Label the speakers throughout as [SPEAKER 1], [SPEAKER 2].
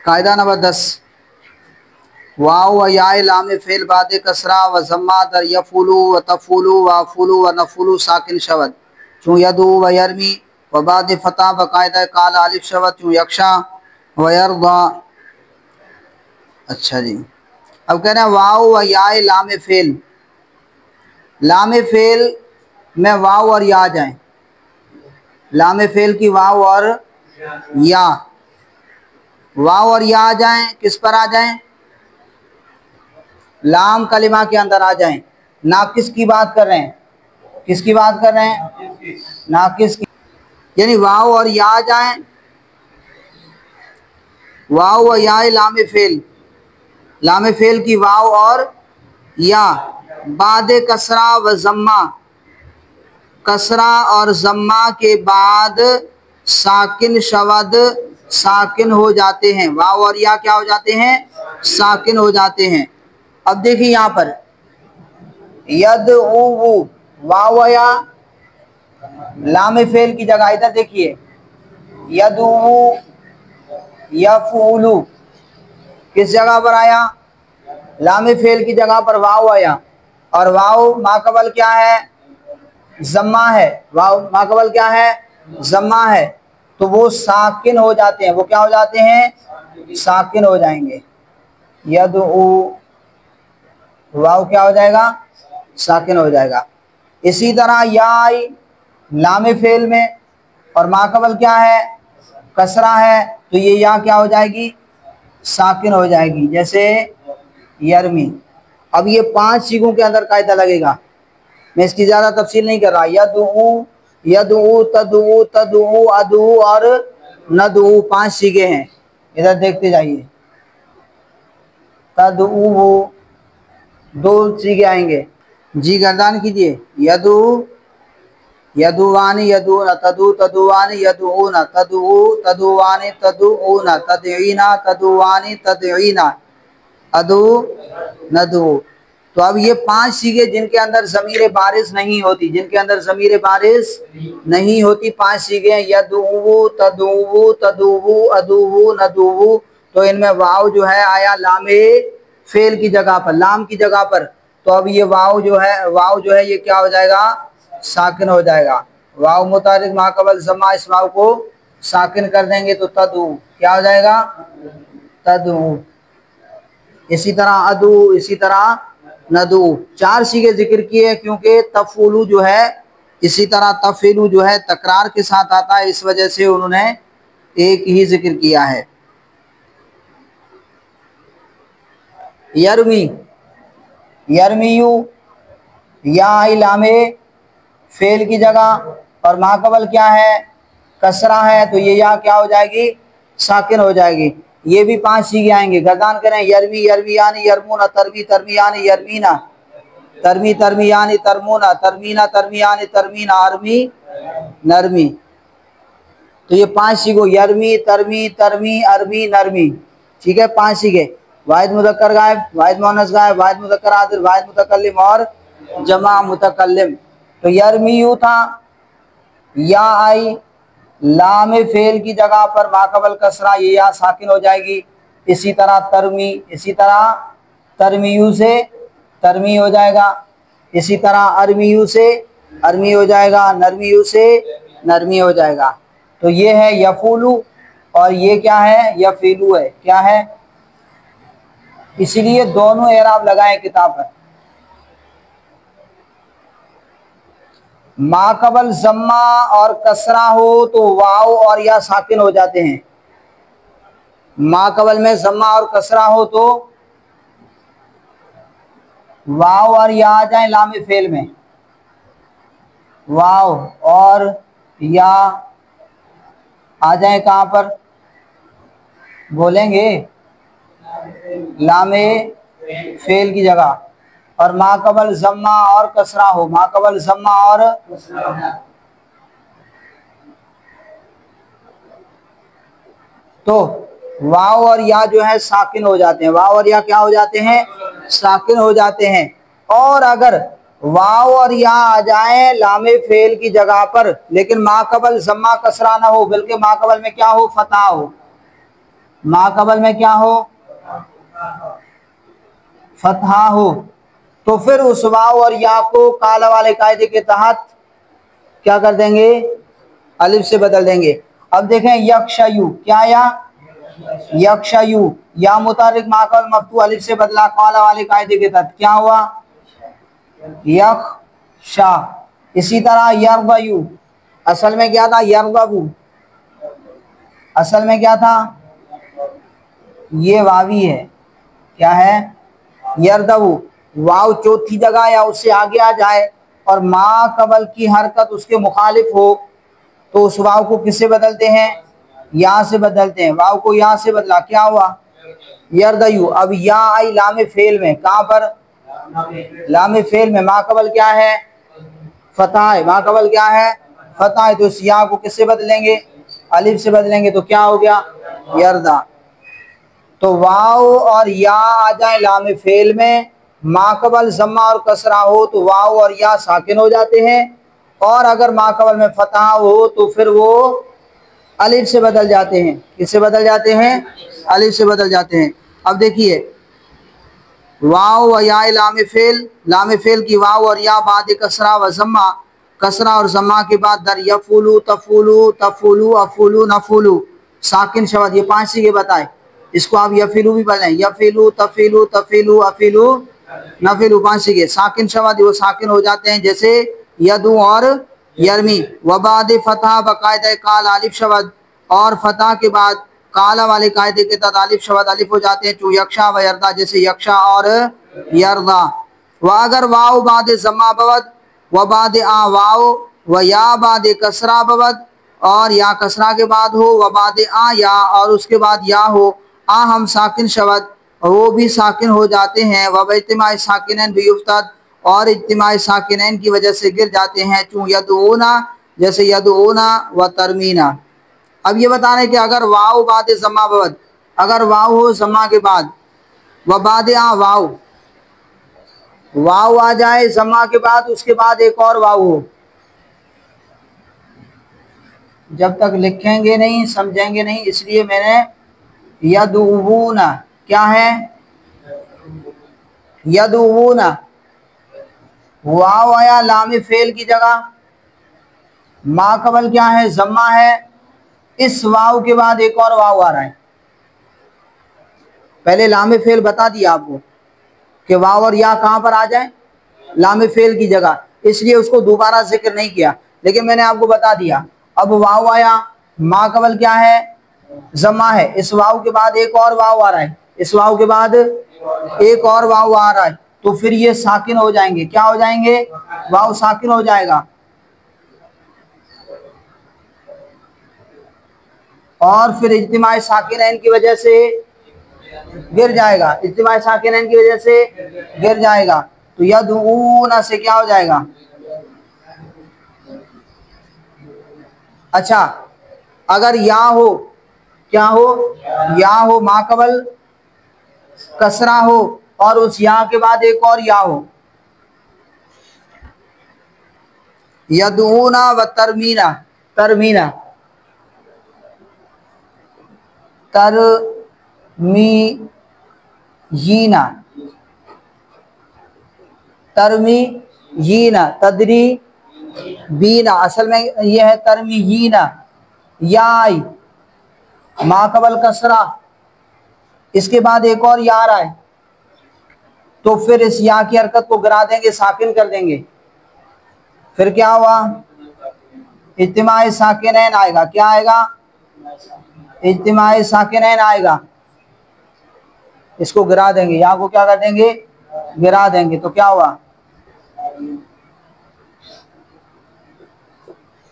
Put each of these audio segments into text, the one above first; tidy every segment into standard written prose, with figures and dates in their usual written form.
[SPEAKER 1] कायदा नंबर 10, वाव व या लाम फेल बाद कसरा व जम्मा दर यफुलु व तफुलु व फुलु व नफुलु साकिन शवद चूँ यदु व यरमी व बाद फता बकायदा काल आलिफ शवद चूँ यक्षा व यरदा। अच्छा जी, अब कह रहे हैं वाव व या लाम फेल, लाम फेल में वाव और या जाएं, लाम फेल की वाव और या, वाव और या आ जाएं, किस पर आ जाएं? लाम कलिमा के अंदर आ जाएं। नाकिस की बात कर रहे हैं, किसकी बात कर रहे हैं? नाकिस की, यानी वाव और या आ जाएं, वाव व या लाम फेल, लाम फेल की वाव और या बाद कसरा व जम्मा, कसरा और जम्मा के बाद साकिन शवद, साकिन हो जाते हैं। वाव और या क्या हो जाते हैं? साकिन हो जाते हैं। अब देखिए यहाँ पर यद उ वाव या लाम फेल की जगह, इधर देखिए यद यफूलु किस जगह पर आया? लाम फेल की जगह पर वाव आया, और वाव माकबल क्या है? जम्मा है। वाव माकबल क्या है? जम्मा है। तो वो साकिन हो जाते हैं, वो क्या हो जाते हैं? साकिन हो जाएंगे। यद वाव क्या हो जाएगा? साकिन हो जाएगा। इसी तरह या लाम फेल में, और माकबल क्या है? कसरा है, तो ये या क्या हो जाएगी? साकिन हो जाएगी। जैसे यरमी। अब ये 5 सीगों के अंदर कायदा लगेगा, मैं इसकी ज़्यादा तफसील नहीं कर रहा। यदू, यदू, तदू, तदू, अदू और नदू 5 सीगे हैं, इधर देखते जाइए। तदू 2 सीगे आएंगे जी, गर्दान कीजिए। यदू, यदुवानी यदून, तदू तदुवानी यदून, तदू तदुवानी तदून, तदईना तदुवानी तदईना, अदू नदू। तो अब ये 5 सीगे जिनके अंदर ज़मीर बारिश नहीं होती, जिनके अंदर ज़मीर बारिश नहीं होती, 5 सीगे हैं। यदू तदू तदू अदू नदू। तो इनमें वाव जो है आया लामे फेल की जगह पर, लाम की जगह पर। तो अब ये वाव जो है ये क्या हो जाएगा? साकिन हो जाएगा। वाव मुतारिक माकबल जमा, इस वाव को साकिन कर देंगे तो तदू क्या हो जाएगा? तदू। इसी तरह अदू, इसी तरह नदू। 4 सीगे जिक्र किए, क्योंकि तफूलू जो है, इसी तरह तफीलू जो है तकरार के साथ आता है, इस वजह से उन्होंने एक ही जिक्र किया है। यरमी, यरमीयू या लामे फेल की जगह, और माकबल क्या है? कसरा है, तो ये या क्या हो जाएगी? साकिन हो जाएगी। ये भी 5 सीगे आएंगे, गर्दान करें। यरमी यरमियानी यरमूना, तरमी तरमियानी यरमीना, तरमी तरमियानी तरमूना, तरमीना तरमियानी तरमीना, अरमी नरमी। तो ये 5 सीगो, यरमी, तरमी, तरमी, अरमी, नरमी। ठीक है, 5 सीगे। वाहिद मुदक्कर गायब, वाहिद मुअन्नस गायब, वाहिद मुदक्कर आदिल, वाहिद मुतकल्लिम और जमा मुतकल्लिम। तो यरमीयू था, या आई लाम फेल की जगह पर माकबल कसरा, ये या साकिन हो जाएगी। इसी तरह तरमी, इसी तरह तरमीयू से तरमी हो जाएगा। इसी तरह अरमीयू से अरमी हो जाएगा, नरमीयू से नरमी हो जाएगा। तो ये है यफूलू, और ये क्या है? यफीलू है। क्या है? इसीलिए दोनों एराब लगाए किताब पर। माकबल जम्मा और कसरा हो तो वाव और या साकिन हो जाते हैं। माकबल में जम्मा और कसरा हो तो वाव और या आ जाए। लाम फेल में वाव और या आ जाए, कहां पर बोलेंगे? लामे फेल की जगह। और माकबल जम्मा और कसरा हो, माकबल जम्मा और तो वाव और या जो है साकिन हो जाते हैं। वाव और या क्या हो जाते हैं? साकिन हो जाते हैं। और अगर वाव और या आ जाए लामे फेल की जगह पर, लेकिन माकबल जम्मा कसरा ना हो, बल्कि माकबल में क्या हो? फतह हो, माकबल में क्या हो, फतहा हो, तो फिर उस वाव और या को काला वाले कायदे के तहत क्या कर देंगे, अलिफ से बदल देंगे। अब देखें यक्षयु, क्या या यक्षयु, या मुतारिक माकबल मफ्तू अलिफ से बदला काला वाले कायदे के तहत, क्या हुआ यक्षा। इसी तरह यरबयु, असल में क्या था यरबू, असल में क्या था, ये वावी है, क्या है यरदबू। वाव चौथी जगह या उससे आगे आ जाए और मा कबल की हरकत उसके मुखालिफ हो तो उस वाव को किससे बदलते हैं, या से बदलते हैं। वाव को या से बदला, क्या हुआ यरदयू। अब या आई लामे फेल में, कहां पर लामे फेल में, मा कबल क्या है फतह है, मा कबल क्या है फतह है, तो इस या को किससे बदलेंगे, अलिफ से बदलेंगे, तो क्या हो गया यरदा। तो वाव और या आ जाए लामे फेल में, माकबल जम्मा और कसरा हो तो वाव और या साकिन हो जाते हैं, और अगर माकबल में फतहा हो तो फिर वो अलिफ से बदल जाते हैं। किससे बदल जाते हैं, अलिफ से बदल जाते हैं। अब देखिए वाव व या लामे फेल की वाव और या बाद कसरा व जम्मा, कसरा और जम्मा के बाद दर यफुलू तफुलू तफुलू अफुलू नफुलू साकिन शब्द, ये 5 सीगे बताए, इसको आप यफिलू भी पढ़ लें, यफिलू तफिलू तफिलू अफिलू नफिलू 5 सीगे। साकिन शब्द वो साकिन हो जाते हैं जैसे यदू और यरमी। वबाद फतह बाकायदा काल आलिफ शब्द, और फतह के बाद काला वाले कायदे के तहत आलिफ शब्द अलिफ हो जाते हैं, चू यक्षा व यरदा, जैसे यक्षा और यरदा। व अगर वाव बाद जमा बवद व बाद आ वाव व या बाद कसरा बवद, और या कसरा के बाद हो, व बाद आ या और उसके बाद या हो, आ हम साकिन शब्द वो भी साकिन हो जाते हैं। वब इज्तिमाई साकिनैन भी युफ्तद, और इज्तिमाई साकिनैन की वजह से गिर जाते हैं, चूँ यदूना जैसे यदूना व तरमीना। अब ये बता रहे कि अगर वाव बाद जमा बवद, अगर वाव हो जमा के बाद, व बाद आ वाव, वाव आ जाए जमा के बाद, उसके बाद एक और वाव हो, जब तक लिखेंगे नहीं समझेंगे नहीं, इसलिए मैंने यदूना, क्या है यदूना, वाव आया लामे फेल की जगह, माकबल क्या है जम्मा है, इस वाव के बाद एक और वाव आ रहा है। पहले लामे फेल बता दिया आपको कि वाव और या कहां पर आ जाए, लामे फेल की जगह, इसलिए उसको दोबारा जिक्र नहीं किया, लेकिन मैंने आपको बता दिया। अब वाव आया, माकबल क्या है जम्मा है, इस वाव के बाद एक और वाव आ रहा है, इस वाव के बाद एक और वाव आ रहा है, तो फिर ये साकिन हो जाएंगे, क्या हो जाएंगे, वाव साकिन हो जाएगा, और फिर इज्तिमाई साकिनैन की वजह से गिर जाएगा, इज्तिमाई साकिनैन की वजह से गिर जाएगा, तो यदऊना से क्या हो जाएगा। अच्छा अगर या हो, क्या हो या हो, माकबल कसरा हो और उस या के बाद एक और या हो, यदऊना व तरमीना, तरमीना तरमीयीना, तरमीयीना तदरी बीना, असल में यह है तरमीयीना, याई माकबल कसरा, इसके बाद एक और या आ रहा है, तो फिर इस या की हरकत को गिरा देंगे, साकिन कर देंगे, फिर क्या हुआ इज्तिमाई साकिनैन आएगा, क्या आएगा इज्तिमाई साकिनैन आएगा, इसको गिरा देंगे, या को क्या कर देंगे गिरा देंगे, तो क्या हुआ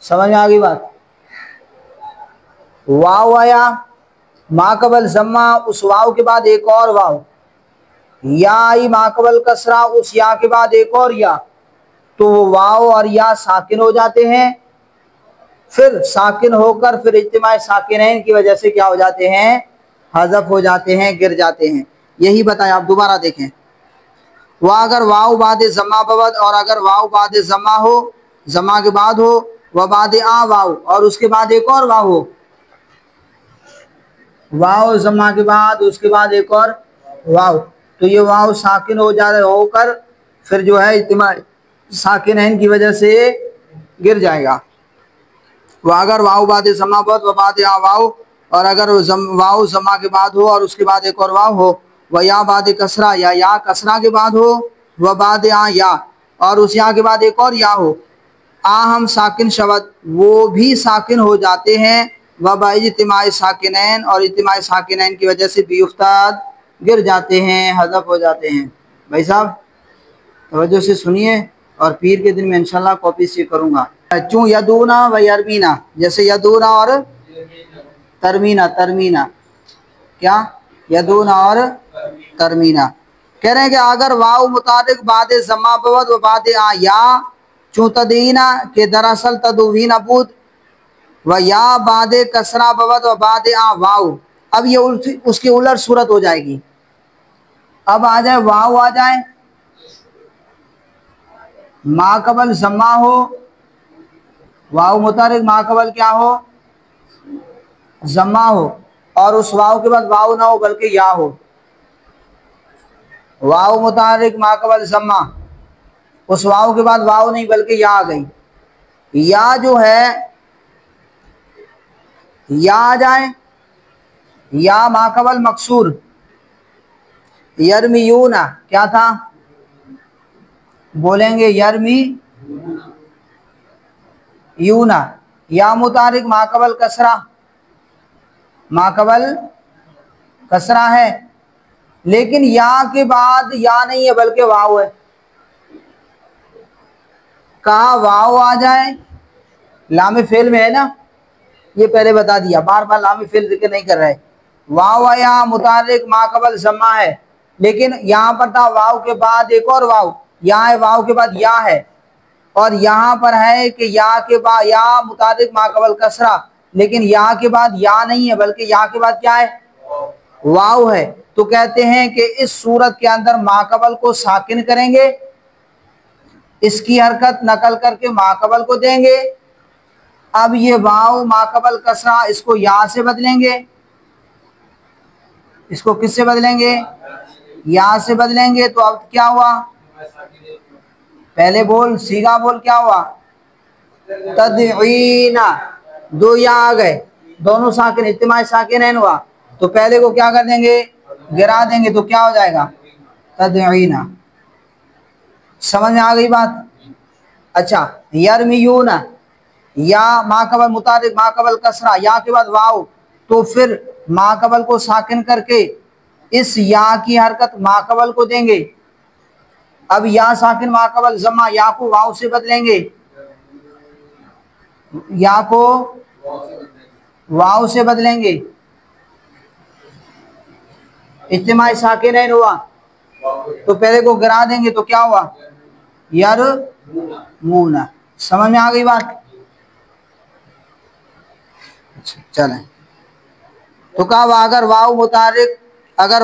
[SPEAKER 1] समझ में आ गई बात। वाव आया, माकबल जम्मा, उस वाव के बाद एक और वाव, या आई माकबल कसरा, उस या के बाद एक और या, तो वाव और या साकिन हो जाते हैं, फिर साकिन होकर फिर इज्तिमाई साकिनैन की वजह से क्या हो जाते हैं, हज़फ हो जाते हैं, गिर जाते हैं। यही बताया, आप दोबारा देखें, वह अगर वाव बाद जमा बवद, और अगर वाव बाद जमा हो, जमा के बाद हो, वह बाद आ वाव और उसके बाद एक और वाव हो, वाव जमा के बाद उसके बाद एक और वाव, तो ये वाव साकिन हो जा होकर फिर जो है इज्तिमा साकिनैन की वजह से गिर जाएगा। वह अगर वाव बाद जमा बद व बाद या वाव, और अगर वाव जमा के बाद हो और उसके बाद एक और वाव हो, वह या बाद कसरा या कसरा के बाद हो, वह बाद या और उस या के बाद एक और या हो, आ हम साकिन शब्द वो भी साकिन हो जाते हैं, वह इज्तिमा साकिनैन और इज्तिमा साकिनैन की वजह से भी उस्ताद गिर जाते हैं, हज़फ हो जाते हैं। भाई साहब तवज्जो से सुनिए और पीर के दिन में इंशाल्लाह कॉपी से करूँगा। चूँ यदूना व यरमीना, जैसे यदूना और तरमीना, तरमीना क्या यदूना और तरमीना। कह रहे हैं कि अगर वाव मुतारिक बाद जमा बवद व बाद या चूँ तदीना के दरअसल तदुवीना बुद व या बाद कसरा बवद व बाद वाव। अब ये उसकी उलट सूरत हो जाएगी। अब आ जाए वाव, आ जाए माकबल जमा हो, वाव मुतारिक माकबल क्या हो जमा हो, और उस वाव के बाद वाव ना हो बल्कि या हो। वाव मुतारिक माकबल जमा, उस वाव के बाद वाव नहीं बल्कि या आ गई। या जो है या आ जाए, या माकबल मकसूर यरमीयूना क्या था बोलेंगे यरमी यूना। या मुतारिक माकबल कसरा, माकबल कसरा है लेकिन या के बाद या नहीं है बल्कि वाव है। कहा वाव आ जाए, लामे फेल में है ना, ये पहले बता दिया, बार बार लामे फेल जिक्र नहीं कर रहे। वाव या मुतारिक माकबल जमा है, लेकिन यहाँ पर था वाव के बाद एक और वाव, यहाँ है वाव के बाद या है, और यहाँ पर है कि या के बाद या मुतारिक माकबल कसरा, लेकिन या के बाद या नहीं है बल्कि या के बाद क्या है वाव है। तो कहते हैं कि इस सूरत के अंदर माकबल को साकिन करेंगे, इसकी हरकत नकल करके माकबल को देंगे। अब ये वाव माकबल कसरा इसको या से बदलेंगे, इसको किससे बदलेंगे या से बदलेंगे। तो अब क्या हुआ, पहले बोल सीगा बोल क्या हुआ तदईना, दो या आ गए, दोनों साकिन इज्तिमा साकिनैन हुआ, तो पहले को क्या कर देंगे गिरा देंगे, तो क्या हो जाएगा तदईना। समझ में आ गई बात। अच्छा यरमीयूना, या माकबल मुतारिक माकबल कसरा, या के बाद वाव, तो फिर माकबल को साकिन करके इस या की हरकत माकबल को देंगे। अब या साकिन माकबल जमा, या को वाव से बदलेंगे, या को वाव से बदलेंगे, इज्तिमा साकिनैन हुआ, तो पहले को गिरा देंगे, तो क्या हुआ यरमूना। समझ में आ गई बात। चलें, तो कहा अगर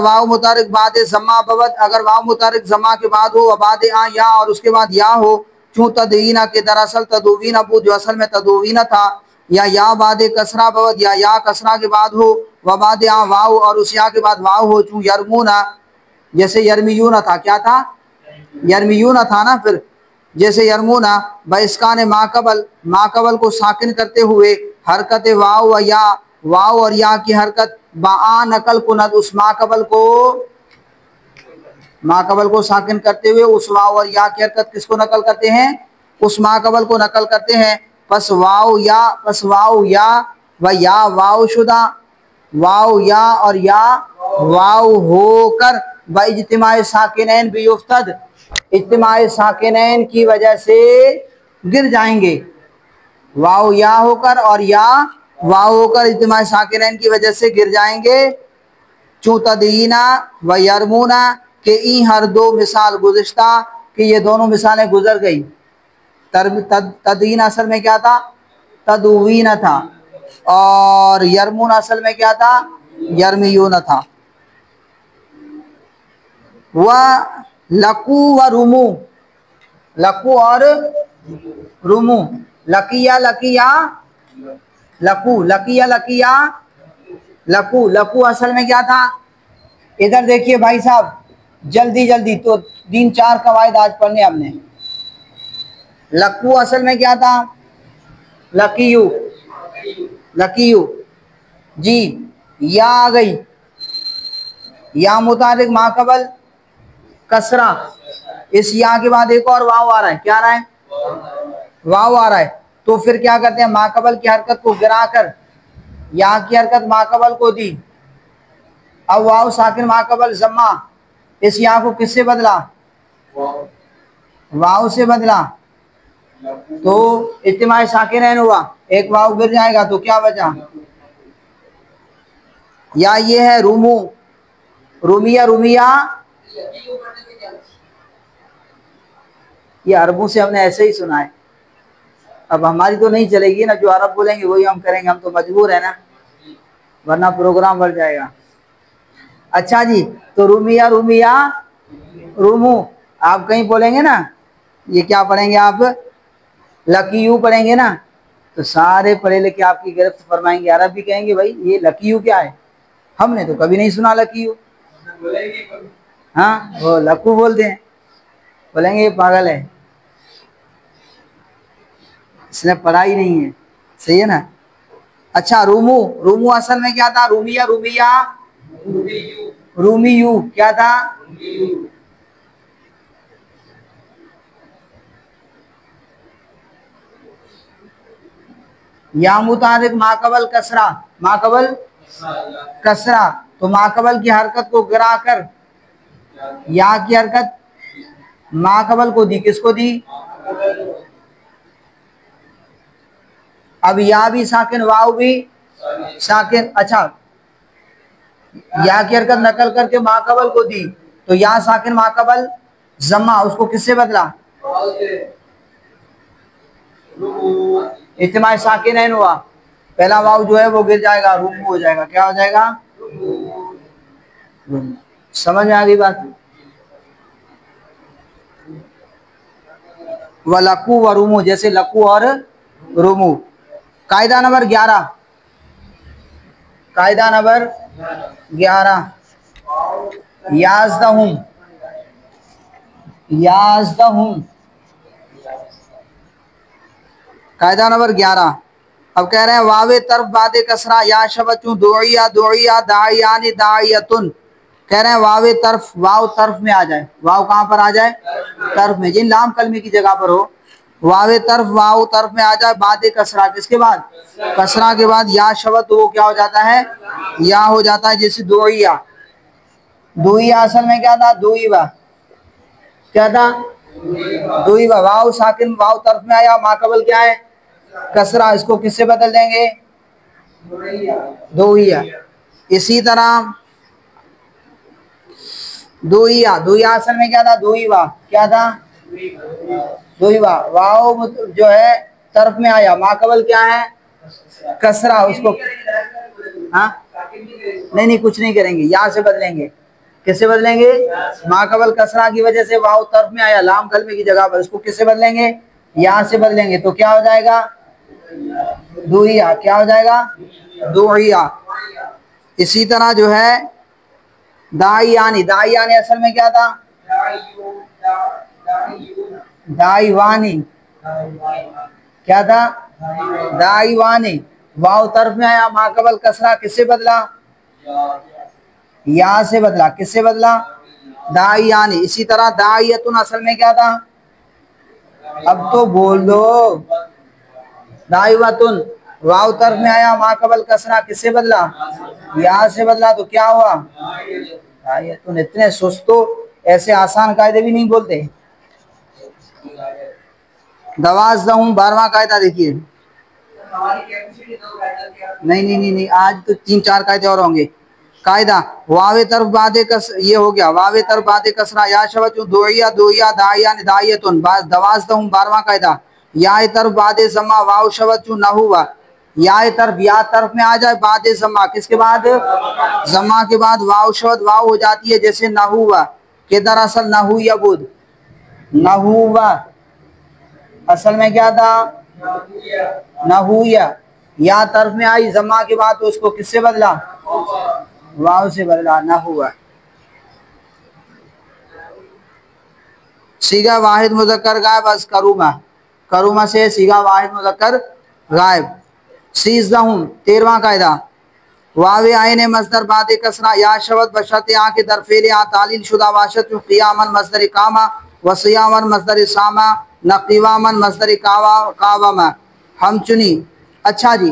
[SPEAKER 1] वाव मुतारिक बाद जमा बवत, अगर वाव मुतारिक जमा के बाद हो बाद या और उसके बाद या हो, चूँ तदवीना के दरअसल तदवीना बू जो असल में तदवीना था, या बाद कसरा बवत या कसरा के बाद हो व बाद वाव और उस या के बाद वाव हो, चूँ यरमूना जैसे यरमीयूना था, क्या था यरमीयूना था ना, फिर जैसे यरमूना बइस्कान माकबल को साकिन करते हुए हरकत वाव व या, वाव और या की हरकत बा नकल कुनद, उस माकबल को साकिन करते हुए उस वाव और या की हरकत किसको नकल करते हैं उस माकबल को नकल करते हैं। पस वाव या व या वाव शुदा, वाव या और या वाव होकर व इज्तिमा साकिनैन भी युफ्तद, इज्तिमा साकिनैन की वजह से गिर जाएंगे। वाव या होकर और या वाव होकर इज्तिमा साकिनैन की वजह से गिर जाएंगे। चूँ तदीना व यरमूना के ई हर दो मिसाल गुज़िश्ता कि ये दोनों मिसालें गुजर गई। तदीन असल में क्या था तदवीना था, और यरमून असल में क्या था यरमीयूना था। वह लकू व रुमू, लकू और रुमू, लकिया लकू, लकिया लकू, लकू असल में क्या था? इधर देखिए भाई साहब, जल्दी जल्दी, तो 3-4 कवायद आज पढ़ने हमने। लकू असल में क्या था? लकीयू, लकीयू जी। या आ गई, या मुताबिक माकबल कसरा, इस या के बाद एक और वाव आ रहा है। क्या आ रहा है? वाव आ रहा है। तो फिर क्या करते हैं, माकबल की हरकत को गिराकर या की हरकत माकबल को दी। अब वाव साकिन माकबल जम्मा, इस या को किससे बदला? वाव से बदला, तो इज्तिमाई साकिनैन हुआ, एक वाव गिर जाएगा तो क्या बचा? या ये है रूमू, रूमिया, रूमिया, ये अरबों से हमने ऐसे ही सुना है। अब हमारी तो नहीं चलेगी ना, जो अरब बोलेंगे वही हम करेंगे, हम तो मजबूर है ना, वरना प्रोग्राम बढ़ जाएगा। अच्छा जी, तो रूमिया, रूमिया, रूमू, आप कहीं बोलेंगे ना, ये क्या पढ़ेंगे आप? लकीयू पढ़ेंगे ना, तो सारे पढ़े लिखे आपकी गिरफ्त फरमाएंगे, अरब भी कहेंगे भाई ये लकीयू क्या है, हमने तो कभी नहीं सुना लकीयू। हाँ, वो लकू बोलते हैं, बोलेंगे ये पागल है, इसने पढ़ाई नहीं है। सही है ना? अच्छा, रूमू, रूमू असल में क्या था? रूमिया, रूमिया, रूमीयू, क्या था? या मुतारिक माकबल कसरा, माकबल कसरा, तो माकबल की हरकत को गिराकर या की हरकत माकबल को दी, किसको दी? अब या भी साकिन, वाव भी साकिन। अच्छा, या की हरकत नकल करके माकबल को दी, तो या साकिन माकबल जम्मा, उसको किससे बदला? इज्तिमाई साकिनैन हुआ, पहला वाव जो है वो गिर जाएगा, रूम हो जाएगा। क्या हो जाएगा? समझ में आ गई बात? व लकू व रूमू, जैसे लकू और रूमू। कायदा नंबर 11, कायदा नंबर 11, याज़दहुम, याज़दहुम, कायदा नंबर 11। अब कह रहे हैं वावे तरफ बादे कसरा या शबचू दुइया, दुइया, दायानी, दायतुन। कह रहे हैं वावे तरफ, वाव तरफ में आ जाए। वाव कहाँ पर आ जाए? तरफ में, जिन लाम कलमे की जगह पर हो। वावे तरफ, वाव तरफ में आ जाए, बादे कसरा, किसके बाद? कसरा के बाद या शबत, तो वो क्या हो जाता है? या हो जाता है। जैसे दुइया, दुइया असल में क्या था? दुइबा, क्या था? दुइबा, वाव साकिन, वाव तरफ में आया, माकबल क्या है? कसरा, इसको किससे बदल देंगे? दुइया। इसी तरह दुइया, दुइया असल में क्या था? दुइबा, क्या था? दुइबा, वाव जो है तरफ में आया, माकबल क्या है? कसरा, उसको हाँ नहीं नहीं कुछ नहीं करेंगे, यहाँ से बदलेंगे। किससे बदलेंगे? माकबल कसरा की वजह से वाव तरफ में आया लाम कलमे की जगह पर, इसको किससे बदलेंगे? यहाँ से बदलेंगे, तो क्या हो जाएगा? दुइया। क्या हो जाएगा? दुइया। इसी तरह जो है दायानी, दायानी असल में क्या था? दाईवानी, क्या था? दाईवानी, वाव तरफ में आया, माकबल कसरा, किससे बदला? या से बदला। किससे बदला? दायानी। इसी तरह दायतुन असल में क्या था? अब तो बोल दो। दाइवतुन, वाव तरफ में आया, माकबल कसरा, किससे बदला? या से बदला, तो क्या हुआ? दाइवतुन। इतने सुस्तो, ऐसे आसान कायदे भी नहीं बोलते। दवाज़दहुम, 12वां कायदा देखिए। नहीं नहीं नहीं नहीं, आज तो 3-4 कायदे और होंगे। कायदा वावे तरफ बादे कस, ये हो गया वावे तरफ बादे कसरा या शबचु दुइया, दुइया, दाया, दायतुन। दवाज़दहुम, 12वां कायदा। या तरफ बादे जमा, वाव शबचु नहुवा, या तरफ, या तरफ में आ जाए, बादे जमा, किसके बाद? जमा के बाद वाव शबद, वाव हो जाती है, जैसे नहुवा के दरअसल नहू यबुद, नहुवा असल में क्या था? नहुया। या तरफ में आई जमा के बाद, तो उसको किससे बदला? वाव से बदला ना हुआ। सीगा वाहिद मुज़क्कर गायब अज करूमा, करूमा से सीगा वाहिद मुज़क्कर गायब। सीज़दहुम 13वां कायदा, वावे आयने मस्दर बादे कसरा या शवत बशत आ के दरफेल या तालील शुदा वाशत क़ियामन मस्दर कामा व सियामन मस्दर सामा नक़ीवामन मस्दर कावा कावामा हम चुनी। अच्छा जी,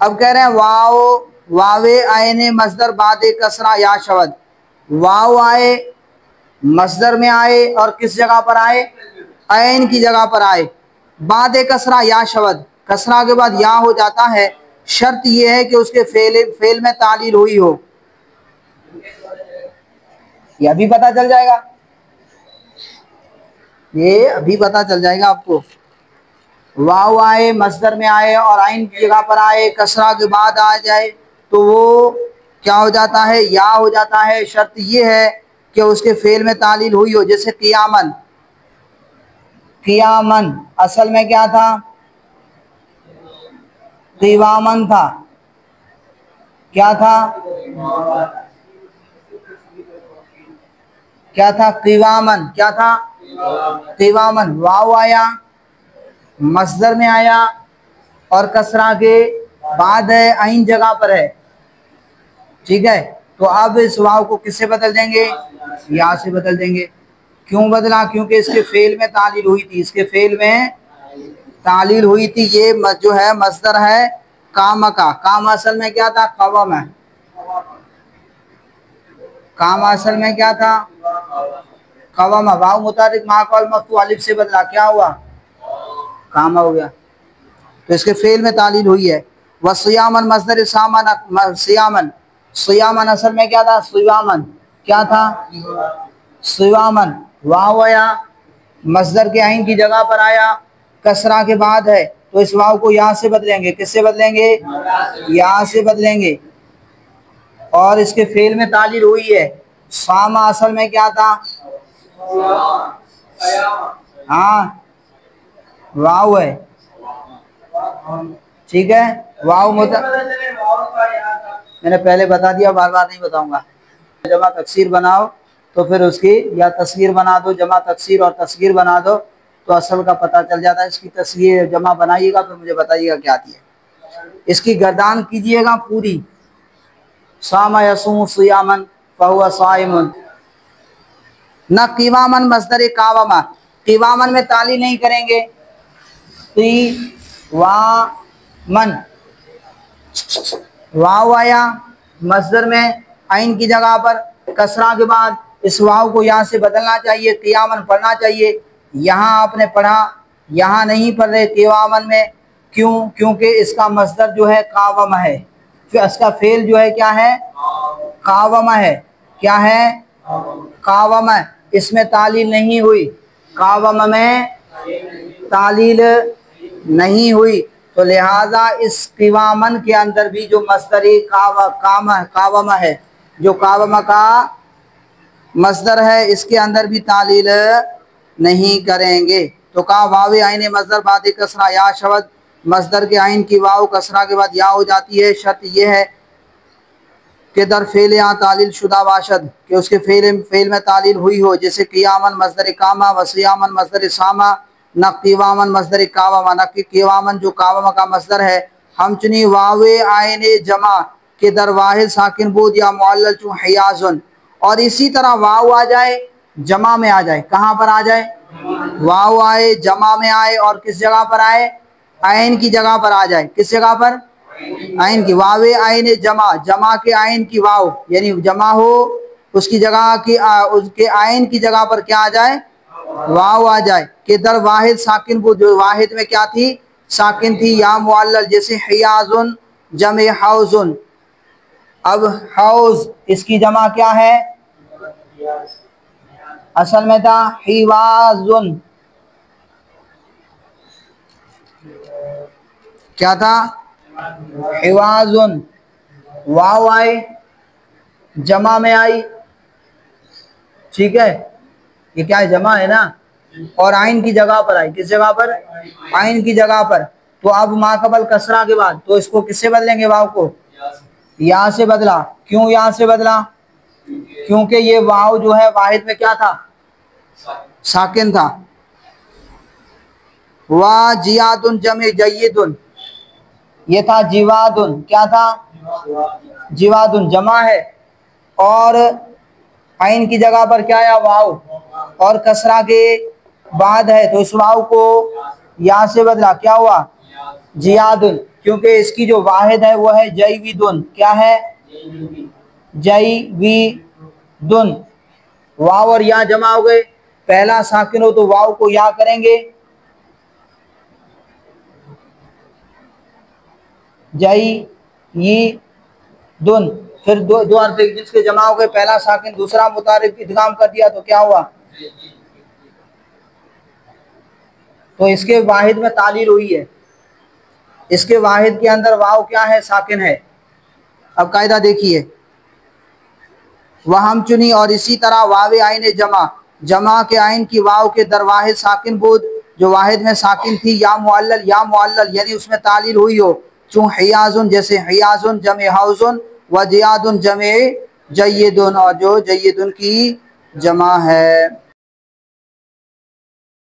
[SPEAKER 1] अब कह रहे हैं वाव वावे आयने मस्दर बादे कसरा या शवत, वाव आए मस्दर में आए और किस जगह पर आए, ऐन की जगह पर आए, बाद कसरा या शवद, कसरा के बाद या हो जाता है, शर्त यह है कि उसके फेल में तालील हुई हो। ये अभी पता चल जाएगा, ये अभी पता चल जाएगा आपको। वाव आए मस्दर में आए और आइन की जगह पर आए, कसरा के बाद आ जाए तो वो क्या हो जाता है, या हो जाता है। शर्त ये है कि उसके फेल में तालील हुई हो। जैसे क़ियामन, क़ियामन असल में क्या था, क़िवामन था। क्या था, क्या था, क़िवामन, क्या था, क़िवामन। वाव आया मस्दर में आया और कसरा के बाद है, आइन जगह पर है, ठीक है। तो अब इस वाव को किससे बदल देंगे, या से बदल देंगे। क्यों बदला, क्योंकि इसके फेल में तालील हुई थी, इसके फेल में तालील हुई थी। ये जो है मस्दर है काम का, काम असल में क्या था, कवम है। काम असल में क्या था, कवम। वाव मुतारिक माकौल मफ्तू अलिफ से बदला, क्या हुआ, काम हो गया। तो इसके फेल में तालील हुई है। वह सियामन मस्दर सामन, सियामन, सियामन असल में क्या था, सियामन, क्या था, सियामन। वाव आया मस्दर के आइन की जगह पर आया, कसरा के बाद है, तो इस वाव को यहाँ से बदलेंगे, किससे बदलेंगे, यहाँ से बदलेंगे। और इसके फेल में तालील हुई है। सामा असल में क्या था, हाँ वाव है, ठीक है। वाव मैंने पहले बता दिया, बार बार नहीं बताऊंगा। जमा तकसीर बनाओ तो फिर उसकी या तस्वीर बना दो, जमा तकसीर और तस्वीर बना दो तो असल का पता चल जाता है। इसकी तस्वीर जमा बनाइएगा फिर मुझे बताइएगा क्या आती है। इसकी गर्दान कीजिएगा पूरी, सामा यसूम सियामन फहुवा साइमुन। न क़िवामन मस्दर कावमा, क़िवामन में ताली नहीं करेंगे, क़िवामन वाव आया मस्दर में आइन की जगह पर, कसरा के बाद इस वाव को यहाँ से बदलना चाहिए, क़ियामन पढ़ना चाहिए। यहाँ आपने पढ़ा, यहाँ नहीं पढ़ रहे क़िवामन में, क्यों, क्योंकि इसका मस्दर जो है कावम है, फिर इसका फेल जो है क्या है, कावम है, क्या है, कावम है। इसमें तालील नहीं हुई, कावम में तालील नहीं हुई, तो लिहाजा इस क़िवामन के अंदर भी जो मस्दरी कावम है, जो कावम का मस्दर है, इसके अंदर भी तालील नहीं करेंगे। तो कहा वावे आइन मस्दर बाद कसरा या शवद, मस्दर के आइन की वाव कसरा के बाद या हो जाती है। शर्त यह है कि दर फेल या तालील शुदा वाशद, कि उसके फेल में तालील हुई हो। जैसे क़ियामन मस्दर कामा व सियामन मस्दर सामा न क़िवामन मस्दर कावमा, न कि क़िवामन जो कावमा का मस्दर है। हम चुनी वावे आयने जमा के दर वाहिद साकिन बूद या मुअल्लल चू हयाजुन, और इसी तरह वाव आ जाए जमा में आ जाए, कहाँ पर आ जाए, वाव आए जमा में आए और किस जगह पर आए, आइन की जगह पर आ जाए। किस जगह पर, आइन की। वावे आइन जमा, जमा के आइन की वाव यानी जमा हो उसकी जगह की उसके आइन की जगह पर क्या आ जाए, वाव आ जाए। कि दर वाहिद साकिन बूद, जो वाहिद में क्या थी, साकिन थी, या मुअल्लल जैसे हियाजुन जमे हाउजुन। अब हाउज इसकी जमा क्या है, असल में था हिवाजुन, क्या था, हिवाजुन। वाव आए जमा में आई, ठीक है, ये क्या है, जमा है ना, और आइन की जगह पर आई, किस जगह पर, आइन की जगह पर। तो अब माकबल कसरा के बाद तो इसको किससे बदलेंगे, वाव को यहाँ से बदला। क्यों यहाँ से बदला? क्योंकि ये वाव जो है वाहिद में क्या था? साकिन था। वाह जियादुन जमे जय्यदुन, ये था जिवादुन, क्या था? जिवादुन जमा है, और आइन की जगह पर क्या आया? वाव, और कसरा के बाद है तो इस वाव को या से बदला, क्या हुआ? जियादुन, क्योंकि इसकी जो वाहिद है वो है जयविदुन। क्या है? जयविदुन। वाव और या जमा हो गए, पहला साकिन हो तो वाव को या करेंगे, जययिदुन, फिर दो अर्थ जिसके जमा हो गए, पहला साकिन दूसरा मुतारिफ इदगाम कर दिया तो क्या हुआ? तो इसके वाहिद में तालील हुई है, इसके वाहिद के अंदर वाव क्या है? साकिन है। अब कायदा देखिए, वह हम चुनी, और इसी तरह वाव आइन जमा, जमा के आइन की वाव के दर वाहिद साकिन बुद, जो वाहिद में साकिन थी, या मुअल्लल यानी उसमें तालील हुई हो, चूँ हियाजुन, जैसे हियाजुन जमे हाउजुन, व जियादुन जमे जय्यदुन, और जो जय्यदुन की जमा है।